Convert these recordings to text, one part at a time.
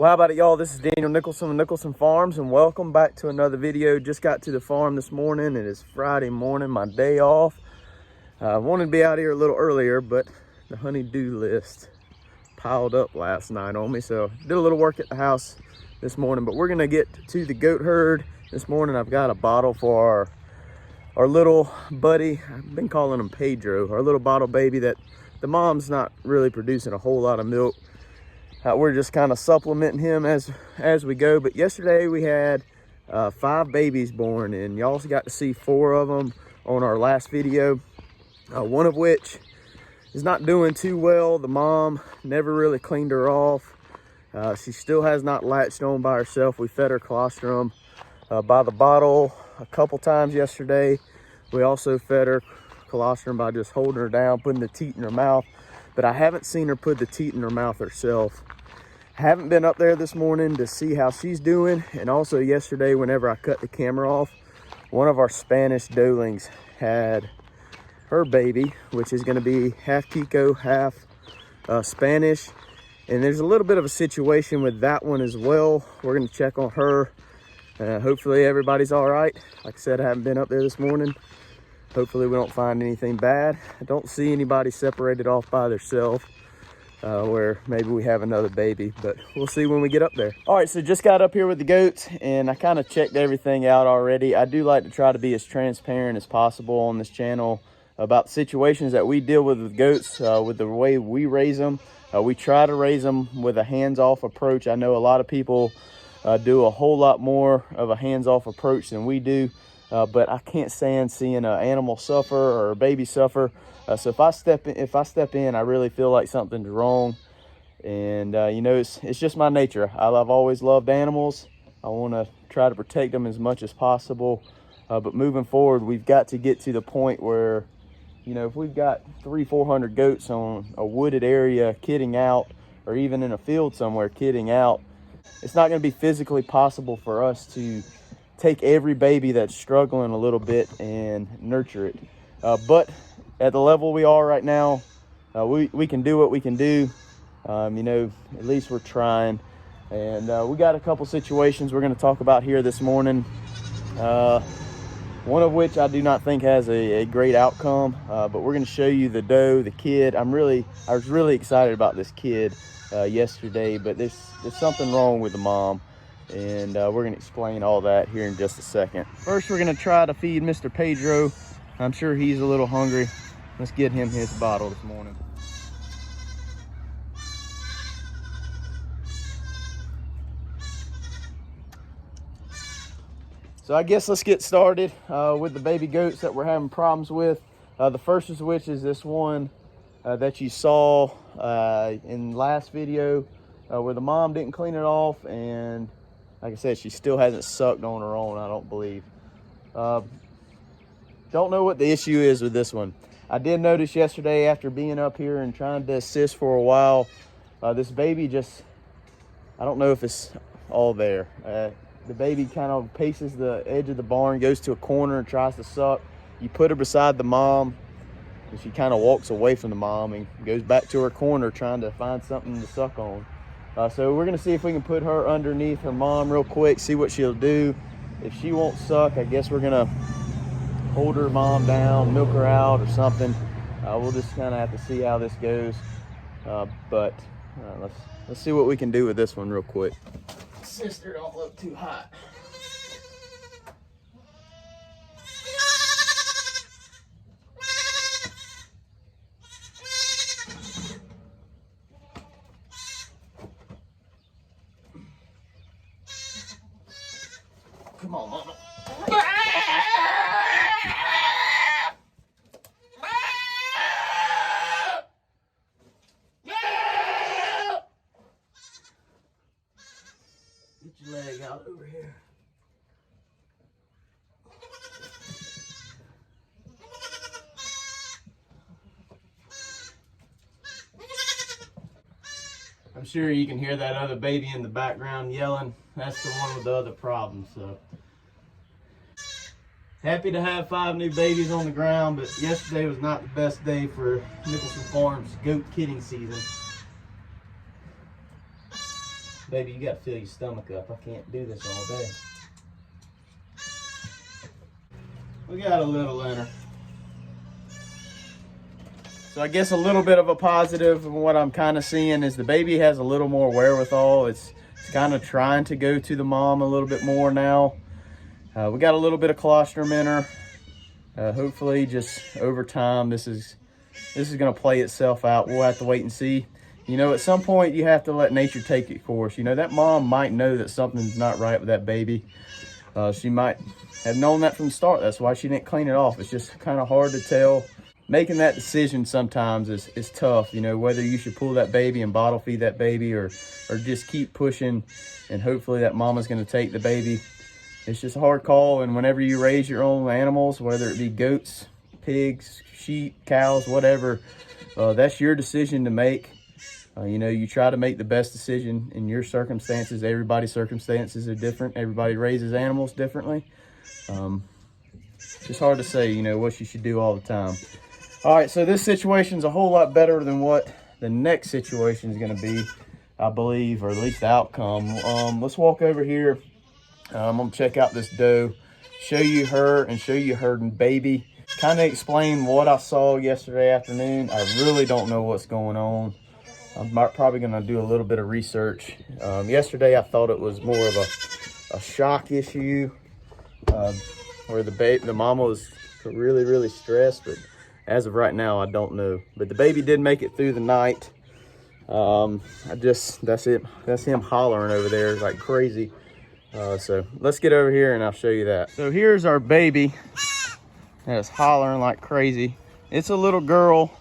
Well, how about it, y'all? This is Daniel Nicholson with Nicholson Farms, and welcome back to another video. Just got to the farm this morning. It is Friday morning, my day off. I wanted to be out here a little earlier, but the honey-do list piled up last night on me, so did a little work at the house this morning. But we're gonna get to the goat herd this morning. I've got a bottle for our little buddy. I've been calling him Pedro, our little bottle baby that the mom's not really producing a whole lot of milk. We're just kind of supplementing him as we go. But yesterday we had 5 babies born, and y'all got to see 4 of them on our last video. One of which is not doing too well. The mom never really cleaned her off. She still has not latched on by herself. We fed her colostrum by the bottle a couple times yesterday. We also fed her colostrum by just holding her down, putting the teat in her mouth. But I haven't seen her put the teat in her mouth herself. Haven't been up there this morning to see how she's doing. And also yesterday, whenever I cut the camera off, one of our Spanish doelings had her baby, which is going to be half Kiko, half Spanish. And there's a little bit of a situation with that one as well. We're going to check on her. Hopefully everybody's all right. Like I said, I haven't been up there this morning. Hopefully we don't find anything bad. I don't see anybody separated off by themselves where maybe we have another baby, but we'll see when we get up there. All right, so just got up here with the goats, and I kind of checked everything out already. I do like to try to be as transparent as possible on this channel about situations that we deal with goats, with the way we raise them. We try to raise them with a hands-off approach. I know a lot of people do a whole lot more of a hands-off approach than we do. But I can't stand seeing an animal suffer or a baby suffer. So if I step in, I really feel like something's wrong. And you know, it's just my nature. I've always loved animals. I want to try to protect them as much as possible. But moving forward, we've got to get to the point where, you know, if we've got 300-400 goats on a wooded area kidding out, or even in a field somewhere kidding out, it's not going to be physically possible for us to take every baby that's struggling a little bit and nurture it. But at the level we are right now, we can do what we can do. You know, at least we're trying. And we got a couple situations we're going to talk about here this morning. One of which I do not think has a great outcome, but we're going to show you the doe, the kid. I was really excited about this kid yesterday, but there's something wrong with the mom. And we're going to explain all that here in just a second. First, we're going to try to feed Mr. Pedro. I'm sure he's a little hungry. Let's get him his bottle this morning. So I guess let's get started with the baby goats that we're having problems with. The first of which is this one that you saw in last video where the mom didn't clean it off, and like I said, she still hasn't sucked on her own, I don't believe. Don't know what the issue is with this one. I did notice yesterday, after being up here and trying to assist for a while, this baby just, I don't know if it's all there. The baby kind of paces the edge of the barn, goes to a corner and tries to suck. You put her beside the mom, and she kind of walks away from the mom and goes back to her corner trying to find something to suck on. So we're going to see if we can put her underneath her mom real quick, see what she'll do. If she won't suck, I guess we're going to hold her mom down, milk her out or something. We'll just kind of have to see how this goes. But let's see what we can do with this one real quick. Sister, don't look too hot. Come on, mama. Get your leg out over here. I'm sure you can hear that other baby in the background yelling. That's the one with the other problem. So happy to have 5 new babies on the ground, but yesterday was not the best day for Nicholson Farms goat kidding season. Baby, you gotta fill your stomach up. I can't do this all day. We got a little in her. So I guess a little bit of a positive of what I'm kind of seeing is the baby has a little more wherewithal. It's kind of trying to go to the mom a little bit more now. We got a little bit of colostrum in her. Hopefully just over time, this is gonna play itself out. We'll have to wait and see. You know, at some point you have to let nature take its course. You know, that mom might know that something's not right with that baby. She might have known that from the start. That's why she didn't clean it off. It's just kind of hard to tell. Making that decision sometimes is tough, you know, whether you should pull that baby and bottle feed that baby or just keep pushing and hopefully that mama's going to take the baby. It's just a hard call. And whenever you raise your own animals, whether it be goats, pigs, sheep, cows, whatever, that's your decision to make. You know, you try to make the best decision in your circumstances. Everybody's circumstances are different. Everybody raises animals differently. It's just hard to say, you know, what you should do all the time. All right, so this situation's a whole lot better than what the next situation is going to be, I believe, or at least the outcome. Let's walk over here. I'm going to check out this doe, show you her and show you her baby. Kind of explain what I saw yesterday afternoon. I really don't know what's going on. I'm probably going to do a little bit of research. Yesterday, I thought it was more of a shock issue where the mama was really, really stressed, but as of right now, I don't know. But the baby did make it through the night. That's it. That's him hollering over there like crazy. So let's get over here and I'll show you that. So here's our baby that's hollering like crazy. It's a little girl.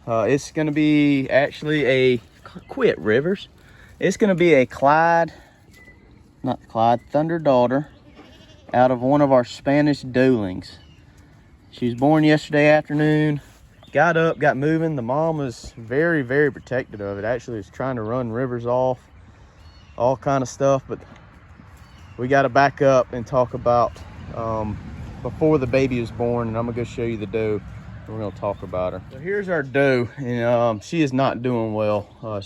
It's gonna be actually a, quit Rivers. It's gonna be a Thunder daughter out of one of our Spanish doelings. She was born yesterday afternoon, got up, got moving. The mom was very, very protective of it. Actually was trying to run Rivers off, all kind of stuff, but we got to back up and talk about before the baby was born, and I'm gonna go show you the doe and we're gonna talk about her. So here's our doe, and she is not doing well. I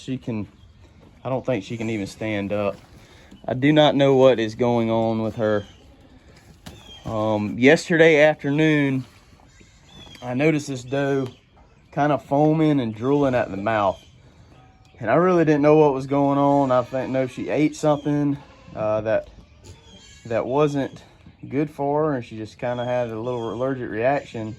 don't think she can even stand up. I do not know what is going on with her. Yesterday afternoon, I noticed this doe kind of foaming and drooling at the mouth. And I really didn't know what was going on. I didn't know if she ate something that wasn't good for her, and she just kind of had a little allergic reaction.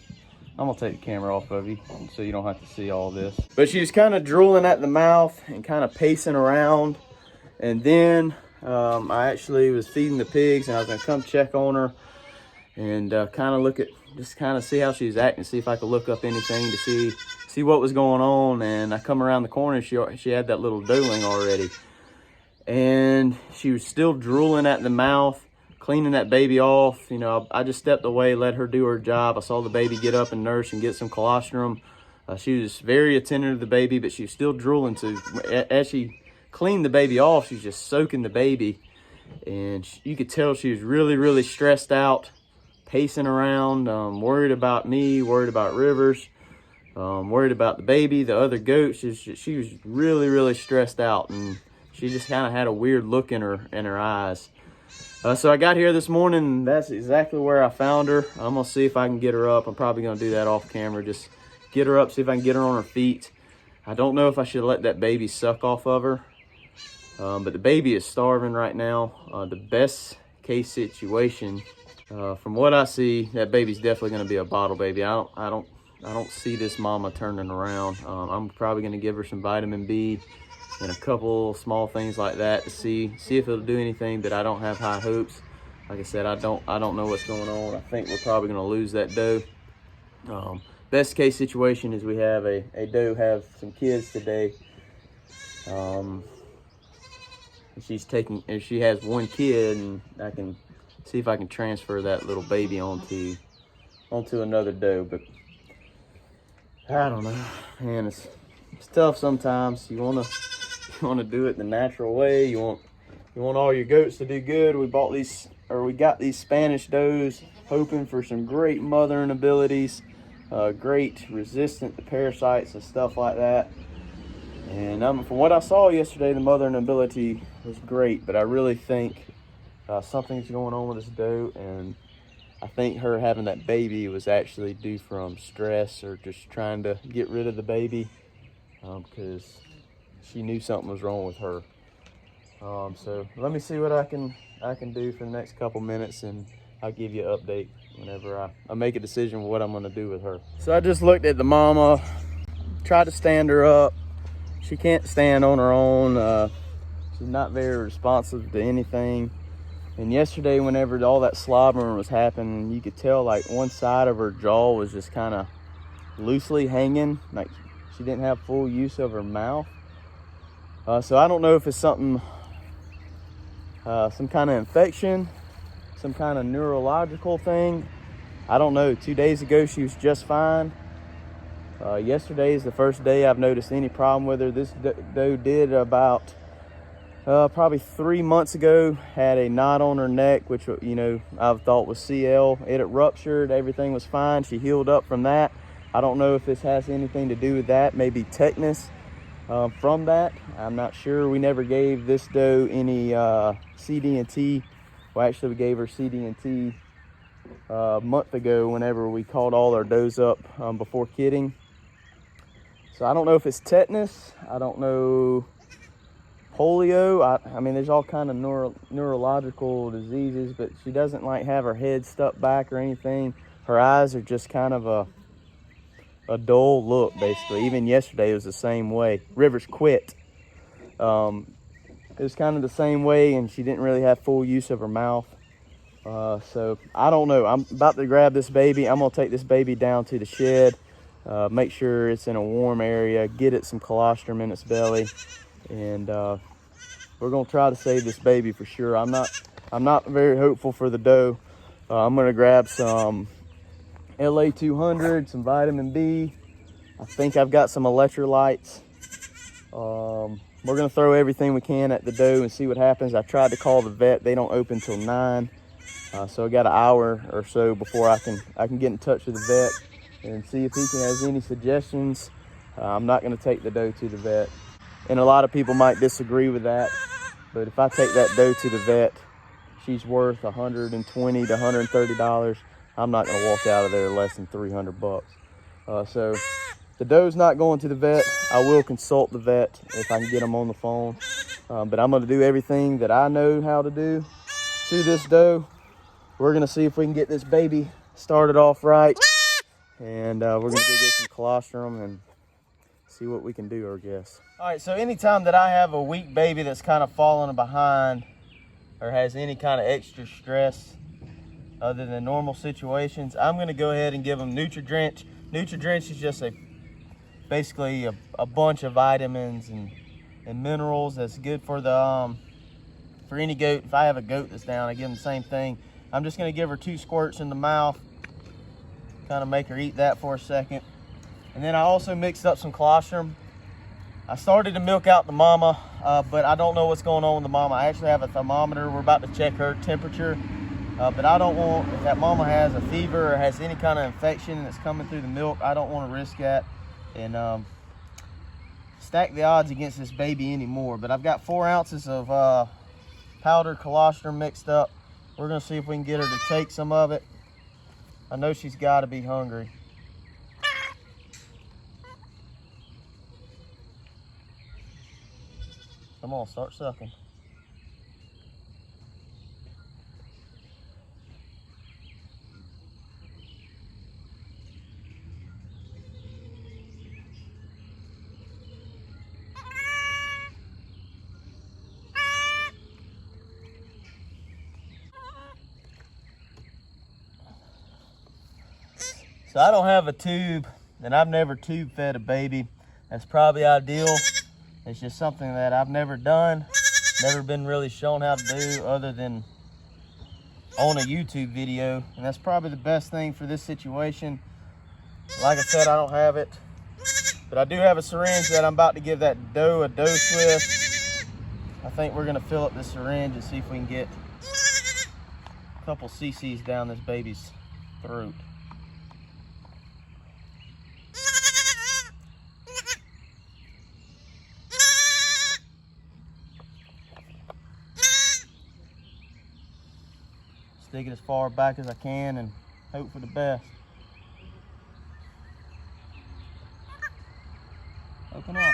I'm gonna take the camera off of you so you don't have to see all this. But she was kind of drooling at the mouth and kind of pacing around. And then I actually was feeding the pigs, and I was gonna come check on her and kind of look at, just kind of see how she was acting, see if I could look up anything to see what was going on. And I come around the corner, she had that little doeling already, and she was still drooling at the mouth, cleaning that baby off. You know, I just stepped away, let her do her job. I saw the baby get up and nurse and get some colostrum. She was very attentive to the baby, but she was still drooling. So as she cleaned the baby off, she's just soaking the baby, and you could tell she was really, really stressed out, pacing around, worried about me, worried about Rivers, worried about the baby, the other goats. She was really, really stressed out, and she just kind of had a weird look in her eyes. So I got here this morning, and that's exactly where I found her. I'm gonna see if I can get her up. I'm probably gonna do that off camera, just get her up, see if I can get her on her feet. I don't know if I should let that baby suck off of her, but the baby is starving right now. The best case situation, from what I see, that baby's definitely going to be a bottle baby. I don't see this mama turning around. I'm probably going to give her some vitamin B and a couple small things like that to see if it'll do anything, but I don't have high hopes. Like I said, I don't know what's going on. I think we're probably going to lose that doe. Best case situation is we have a doe have some kids today. She has one kid, and I can see if I can transfer that little baby onto another doe. But I don't know, man. It's tough sometimes. You wanna do it the natural way. You want all your goats to do good. We got these Spanish does, hoping for some great mothering abilities, great resistant to parasites and stuff like that. And from what I saw yesterday, the mothering ability was great, but I really think something's going on with this doe, and I think her having that baby was actually due from stress or just trying to get rid of the baby, because she knew something was wrong with her. So let me see what I can do for the next couple minutes, and I'll give you an update whenever I make a decision what I'm going to do with her. So I just looked at the mama, tried to stand her up. She can't stand on her own. She's not very responsive to anything. And yesterday, whenever all that slobbering was happening, you could tell like one side of her jaw was just kind of loosely hanging, like she didn't have full use of her mouth. So I don't know if it's something, some kind of infection, some kind of neurological thing. I don't know. 2 days ago, she was just fine. Yesterday is the first day I've noticed any problem with her. This doe did about probably 3 months ago, had a knot on her neck, which, you know, I thought was CL. It had ruptured, everything was fine. She healed up from that. I don't know if this has anything to do with that, maybe tetanus from that. I'm not sure. We never gave this doe any CD&T. Well, actually, we gave her CD&T a month ago whenever we called all our does up before kidding. So I don't know if it's tetanus. I don't know, polio. I mean, there's all kind of neurological diseases, but she doesn't like have her head stuck back or anything. Her eyes are just kind of a dull look, basically. Even yesterday it was the same way. Rivers quit. It was kind of the same way, and she didn't really have full use of her mouth. So I don't know. I'm about to grab this baby. I'm gonna take this baby down to the shed, make sure it's in a warm area, get it some colostrum in its belly, and we're gonna try to save this baby for sure. I'm not very hopeful for the doe. I'm gonna grab some LA 200, some vitamin B. I think I've got some electrolytes. We're gonna throw everything we can at the doe and see what happens. I tried to call the vet. They don't open till 9. So I got an hour or so before I can get in touch with the vet and see if he has any suggestions. I'm not going to take the doe to the vet, and a lot of people might disagree with that. But if I take that doe to the vet, she's worth $120 to $130. I'm not going to walk out of there less than $300. So the doe's not going to the vet. I will consult the vet if I can get him on the phone. But I'm going to do everything that I know how to do to this doe. We're gonna see if we can get this baby started off right, and we're gonna go get some colostrum and see what we can do, I guess. All right, so anytime that I have a weak baby that's kind of falling behind or has any kind of extra stress other than normal situations, I'm gonna go ahead and give them Nutri-Drench. Nutri-Drench is just basically a bunch of vitamins and minerals that's good for the for any goat. If I have a goat that's down, I give them the same thing. I'm just gonna give her 2 squirts in the mouth, kind of make her eat that for a second. And then I also mixed up some colostrum. I started to milk out the mama, but I don't know what's going on with the mama. I actually have a thermometer. We're about to check her temperature, but I don't want, if that mama has a fever or has any kind of infection that's coming through the milk, I don't want to risk that and stack the odds against this baby anymore. But I've got 4 ounces of powdered colostrum mixed up. We're gonna see if we can get her to take some of it. I know she's gotta be hungry. Come on, start sucking. So I don't have a tube, and I've never tube fed a baby. That's probably ideal. It's just something that I've never done, never been really shown how to do other than on a YouTube video. And that's probably the best thing for this situation. Like I said, I don't have it, but I do have a syringe that I'm about to give that doe a dose with. I think we're gonna fill up the syringe and see if we can get a couple cc's down this baby's throat. Stick it as far back as I can and hope for the best. Open up.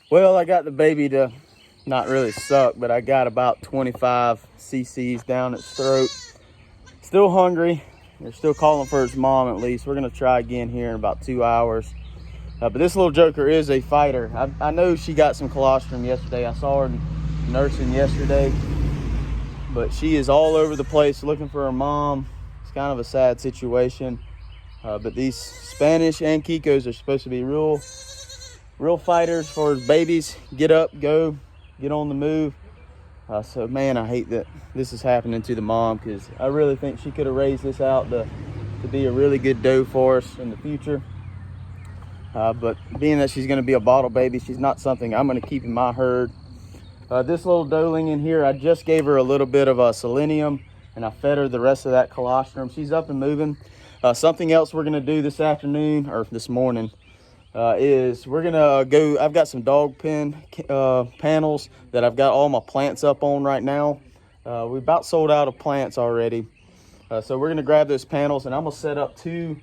Well, I got the baby to not really suck, but I got about 25 cc's down its throat. Still hungry. They're still calling for its mom at least. We're gonna try again here in about 2 hours. But this little joker is a fighter. I know she got some colostrum yesterday. I saw her nursing yesterday, but she is all over the place looking for her mom. It's kind of a sad situation. But these Spanish and Kikos are supposed to be real fighters for his babies. Get up, go, get on the move. So man, I hate that this is happening to the mom, because I really think she could have raised this out to be a really good doe for us in the future. But being that she's going to be a bottle baby, she's not something I'm going to keep in my herd. This little doeling in here, I just gave her a little bit of selenium, and I fed her the rest of that colostrum. She's up and moving. Something else we're going to do this afternoon, or this morning, is we're gonna go. I've got some dog pen panels that I've got all my plants up on right now. We about sold out of plants already, so we're gonna grab those panels, and I'm gonna set up two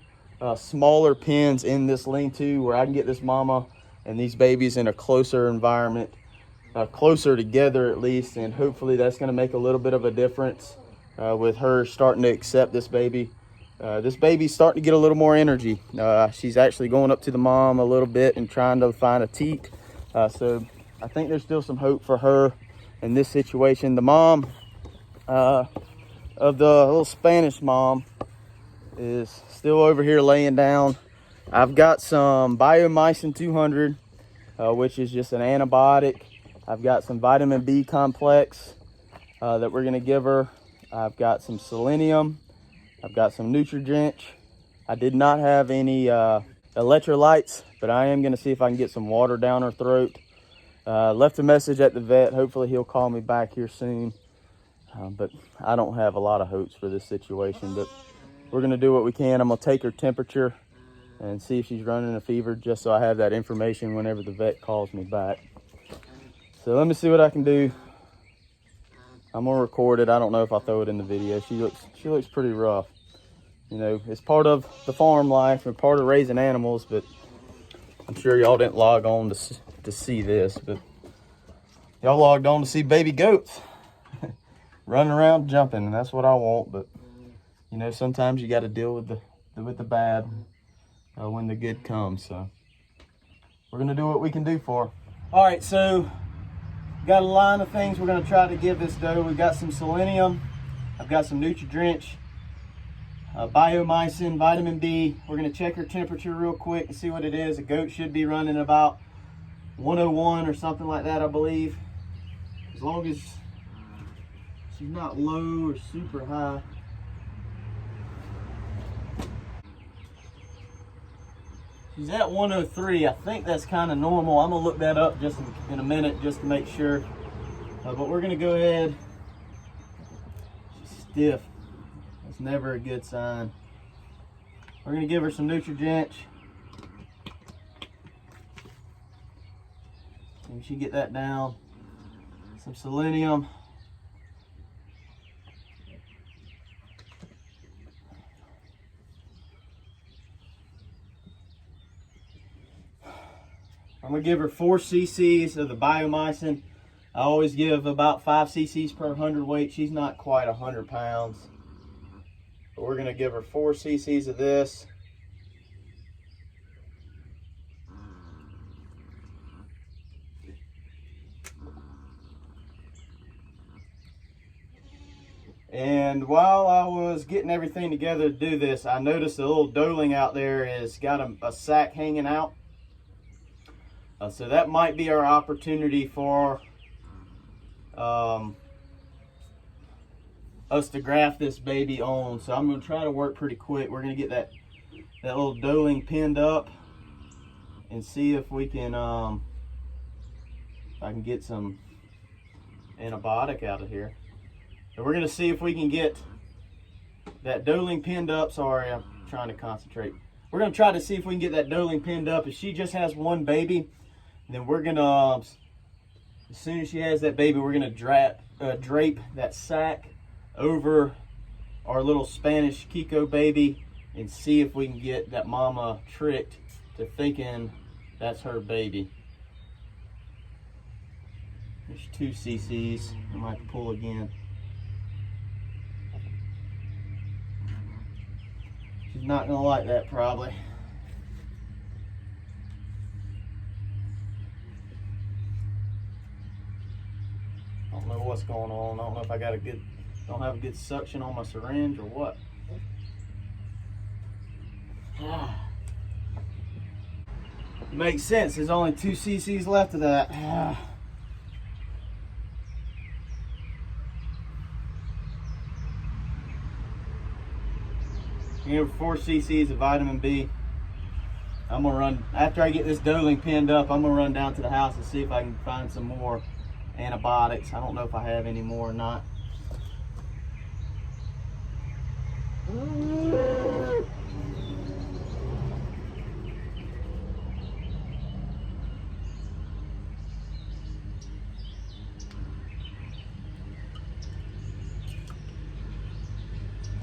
smaller pens in this lean-to where I can get this mama and these babies in a closer environment, closer together at least, and hopefully that's gonna make a little bit of a difference with her starting to accept this baby. This baby's starting to get a little more energy. She's actually going up to the mom a little bit and trying to find a teat. So I think there's still some hope for her in this situation. The mom of the little Spanish mom is still over here laying down. I've got some Biomycin 200, which is just an antibiotic. I've got some vitamin B complex that we're gonna give her. I've got some selenium. I've got some Nutri-Drench. I did not have any electrolytes, but I am going to see if I can get some water down her throat. Left a message at the vet. Hopefully he'll call me back here soon. But I don't have a lot of hopes for this situation. But we're going to do what we can. I'm going to take her temperature and see if she's running a fever, just so I have that information whenever the vet calls me back. So let me see what I can do. I'm gonna record it. I don't know if I'll throw it in the video. She looks pretty rough. You know, it's part of the farm life and part of raising animals, but I'm sure y'all didn't log on to see this, but y'all logged on to see baby goats running around jumping, and that's what I want. But you know, sometimes you got to deal with the bad when the good comes. So we're gonna do what we can do for her. All right, so got a line of things we're going to try to give this doe. We've got some selenium. I've got some Nutri-Drench, Biomycin, vitamin B. We're going to check her temperature real quick and see what it is. A goat should be running about 101 or something like that, I believe. As long as she's not low or super high. She's at 103. I think that's kind of normal. I'm gonna look that up just in a minute just to make sure. But we're gonna go ahead. She's stiff. That's never a good sign. We're gonna give her some Nutri-Drench. We should get that down. Some selenium. I'm gonna give her 4 cc's of the Biomycin. I always give about 5 cc's per 100 weight. She's not quite 100 pounds. But we're gonna give her 4 cc's of this. And while I was getting everything together to do this, I noticed a little doeling out there has got a sack hanging out. So that might be our opportunity for us to graft this baby on. So I'm going to try to work pretty quick. We're going to get that little doeling pinned up and see if we can if I can get some antibiotic out of here. So we're gonna see if we can get that doeling pinned up. Sorry, I'm trying to concentrate. We're gonna try to see if we can get that doeling pinned up. If she just has one baby, then we're gonna, as soon as she has that baby, we're gonna drape that sack over our little Spanish Kiko baby and see if we can get that mama tricked to thinking that's her baby. There's 2 cc's. I might have to pull again. She's not gonna like that probably. I don't know what's going on. I don't know if I got don't have a good suction on my syringe or what. Makes sense. There's only 2 cc's left of that. Here, 4 cc's of vitamin B. I'm gonna run, after I get this doeling pinned up, I'm gonna run down to the house and see if I can find some more antibiotics. I don't know if I have any more or not.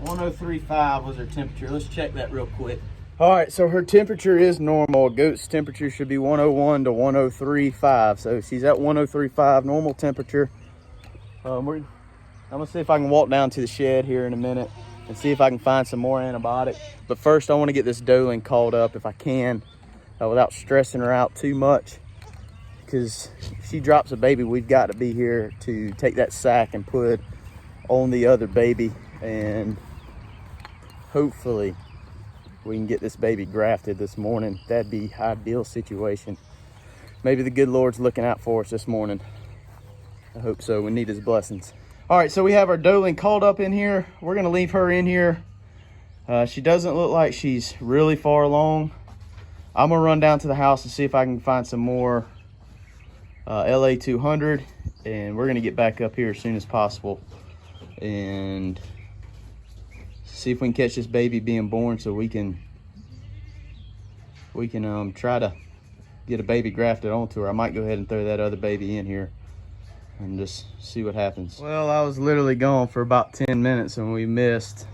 .103.5 was her temperature. Let's check that real quick. All right, so her temperature is normal. A goat's temperature should be 101 to 103.5. So she's at 103.5, normal temperature. I'm gonna see if I can walk down to the shed here in a minute and see if I can find some more antibiotic. But first I wanna get this doeling called up if I can, without stressing her out too much. Because if she drops a baby, we've got to be here to take that sack and put on the other baby, and hopefully we can get this baby grafted this morning. That'd be ideal situation. Maybe the good Lord's looking out for us this morning. I hope so. We need his blessings. All right, so we have our doeling called up in here. We're gonna leave her in here. She doesn't look like she's really far along. I'm gonna run down to the house and see if I can find some more LA 200, and we're gonna get back up here as soon as possible and see if we can catch this baby being born, so we can try to get a baby grafted onto her. I might go ahead and throw that other baby in here and just see what happens. Well, I was literally gone for about 10 minutes and we missed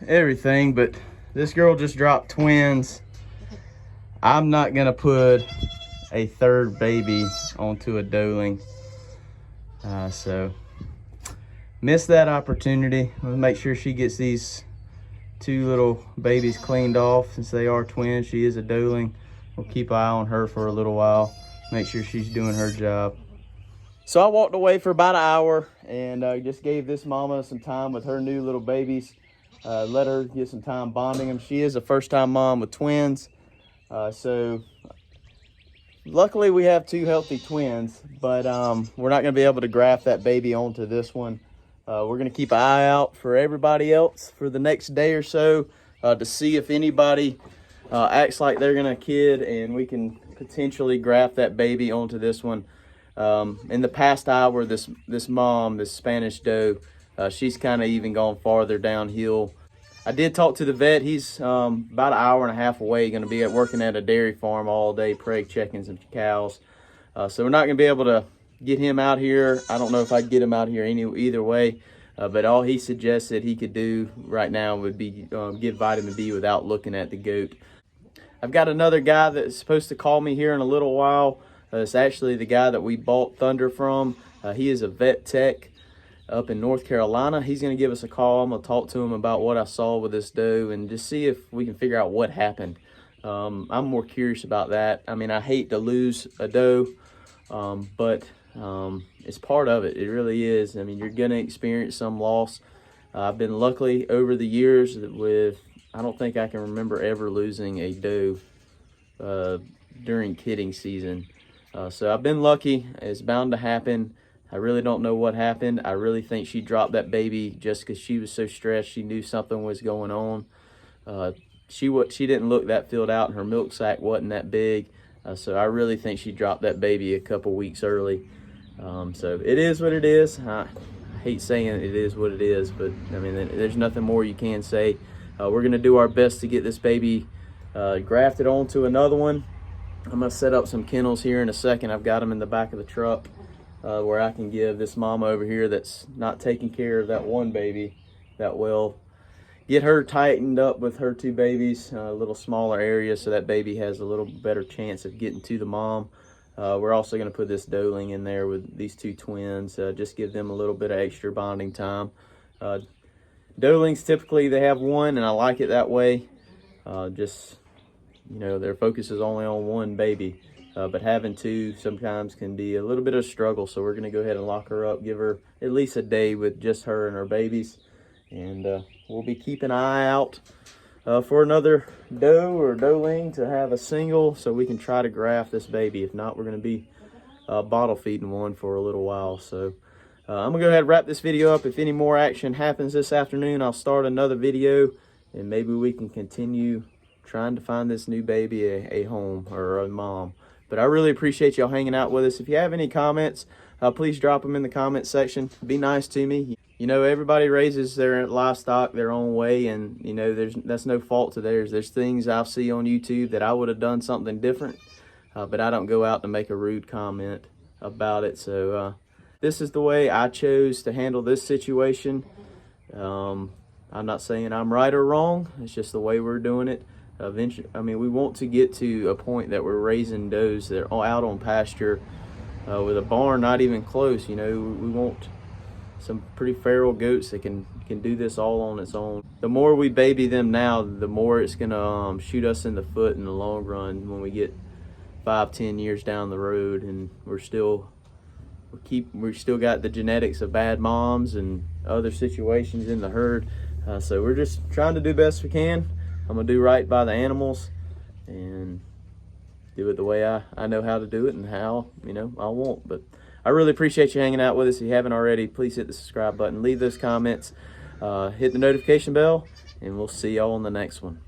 everything, but this girl just dropped twins. I'm not gonna put a third baby onto a doeling, so missed that opportunity. Let's make sure she gets these 2 little babies cleaned off. Since they are twins, she is a doeling. We'll keep an eye on her for a little while, make sure she's doing her job. So I walked away for about an hour and just gave this mama some time with her new little babies. Let her get some time bonding them. She is a first-time mom with twins, so luckily we have 2 healthy twins, but we're not going to be able to graft that baby onto this one. We're going to keep an eye out for everybody else for the next day or so to see if anybody acts like they're going to kid, and we can potentially graft that baby onto this one. In the past hour, this mom, this Spanish doe, she's kind of even gone farther downhill. I did talk to the vet. He's about an hour and a half away, going to be working at a dairy farm all day, preg checking some cows. So we're not going to be able to get him out here. I don't know if I can get him out here either way, but all he suggested he could do right now would be give vitamin B without looking at the goat. I've got another guy that's supposed to call me here in a little while. It's actually the guy that we bought Thunder from. He is a vet tech up in North Carolina. He's going to give us a call. I'm going to talk to him about what I saw with this doe and just see if we can figure out what happened. I'm more curious about that. I mean, I hate to lose a doe, but it's part of it. It really is. I mean, you're going to experience some loss. I've been lucky over the years with, I don't think I can remember ever losing a doe during kidding season. So I've been lucky. It's bound to happen. I really don't know what happened. I really think she dropped that baby just because she was so stressed. She knew something was going on. She didn't look that filled out, and her milk sac wasn't that big. So I really think she dropped that baby a couple weeks early. So it is what it is. I hate saying it is what it is, but I mean, there's nothing more you can say. We're going to do our best to get this baby grafted onto another one. I'm going to set up some kennels here in a second. I've got them in the back of the truck where I can give this mama over here that's not taking care of that one baby that well, get her tightened up with her two babies, a little smaller area, so that baby has a little better chance of getting to the mom. We're also going to put this doeling in there with these two twins, just give them a little bit of extra bonding time. Doelings, typically they have one, and I like it that way. Just, you know, their focus is only on one baby, but having two sometimes can be a little bit of a struggle. So we're going to go ahead and lock her up, give her at least a day with just her and her babies, and we'll be keeping an eye out for another doe or doeling to have a single, so we can try to graft this baby. If not, we're going to be bottle feeding one for a little while. So I'm gonna go ahead and wrap this video up. If any more action happens this afternoon, I'll start another video, and maybe we can continue trying to find this new baby a home or a mom. But I really appreciate y'all hanging out with us. If you have any comments, please drop them in the comment section. Be nice to me. You know, everybody raises their livestock their own way, and you know, that's no fault to theirs. There's things I see on YouTube that I would have done something different, but I don't go out to make a rude comment about it. So this is the way I chose to handle this situation. I'm not saying I'm right or wrong. It's just the way we're doing it. Eventually, I mean, we want to get to a point that we're raising does that are out on pasture with a barn not even close. You know, we want some pretty feral goats that can do this all on its own. The more we baby them now, the more it's gonna shoot us in the foot in the long run when we get 5-10 years down the road, and we still got the genetics of bad moms and other situations in the herd. So we're just trying to do best we can. I'm gonna do right by the animals and do it the way I know how to do it and how, you know, I want. But I really appreciate you hanging out with us. If you haven't already, please hit the subscribe button, leave those comments, hit the notification bell, and we'll see y'all on the next one.